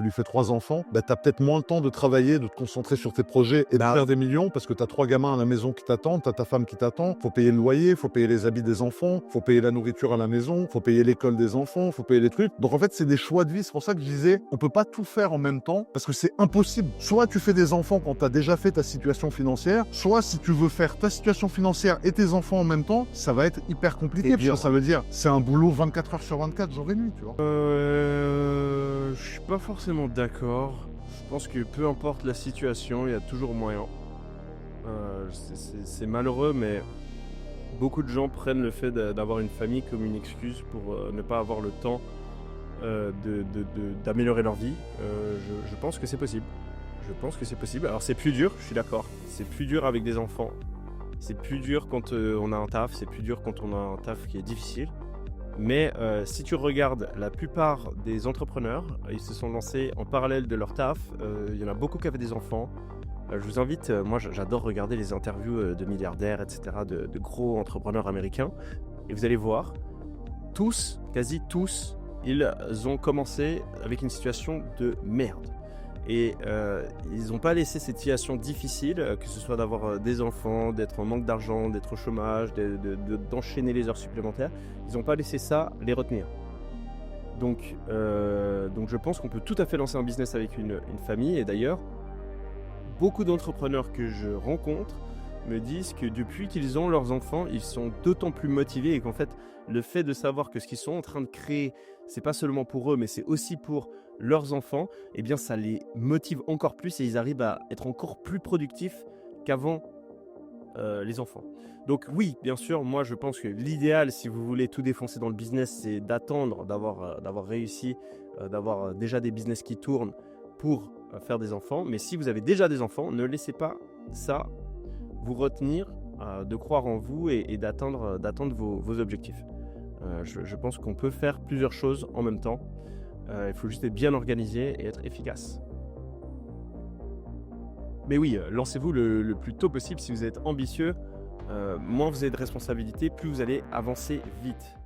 tu lui fais 3 enfants, bah, tu as peut-être moins le temps de travailler, de te concentrer sur tes projets et de faire des millions parce que tu as 3 gamins à la maison qui t'attendent, tu as ta femme qui t'attend, faut payer le loyer, faut payer les habits des enfants, faut payer la nourriture à la maison, faut payer l'école des enfants, faut payer les trucs. Donc en fait, c'est des choix de vie. C'est pour ça que je disais, on peut pas tout faire en même temps parce que c'est impossible. Soit tu fais des enfants quand tu as déjà fait ta situation financière, soit si tu veux faire ta situation financière et tes enfants en même temps, ça va être hyper compliqué. Parce que ça veut dire, c'est un boulot 24 heures sur 24, jour et nuit, tu vois. Je suis pas forcément d'accord. Je pense que peu importe la situation, il y a toujours moyen. C'est malheureux, mais beaucoup de gens prennent le fait d'avoir une famille comme une excuse pour ne pas avoir le temps d'améliorer leur vie. Je pense que c'est possible. Je pense que c'est possible. Alors c'est plus dur, je suis d'accord. C'est plus dur avec des enfants. C'est plus dur quand on a un taf. C'est plus dur quand on a un taf qui est difficile. Mais si tu regardes la plupart des entrepreneurs, ils se sont lancés en parallèle de leur taf. Il y en a beaucoup qui avaient des enfants. Je vous invite, moi j'adore regarder les interviews de milliardaires, etc., de gros entrepreneurs américains. Et vous allez voir, tous, quasi tous, ils ont commencé avec une situation de merde. Et ils n'ont pas laissé cette situation difficile, que ce soit d'avoir des enfants, d'être en manque d'argent, d'être au chômage, d'enchaîner les heures supplémentaires. Ils n'ont pas laissé ça les retenir. Donc je pense qu'on peut tout à fait lancer un business avec une famille. Et d'ailleurs, beaucoup d'entrepreneurs que je rencontre me disent que depuis qu'ils ont leurs enfants, ils sont d'autant plus motivés et qu'en fait, le fait de savoir que ce qu'ils sont en train de créer, c'est pas seulement pour eux, mais c'est aussi pour leurs enfants, eh bien, ça les motive encore plus et ils arrivent à être encore plus productifs qu'avant les enfants. Donc oui, bien sûr, moi je pense que l'idéal, si vous voulez tout défoncer dans le business, c'est d'attendre d'avoir réussi, d'avoir déjà des business qui tournent pour faire des enfants. Mais si vous avez déjà des enfants, ne laissez pas ça vous retenir de croire en vous et d'atteindre vos objectifs. Je pense qu'on peut faire plusieurs choses en même temps. Il faut juste être bien organisé et être efficace. Mais oui, lancez-vous le plus tôt possible si vous êtes ambitieux. Moins vous avez de responsabilités, plus vous allez avancer vite.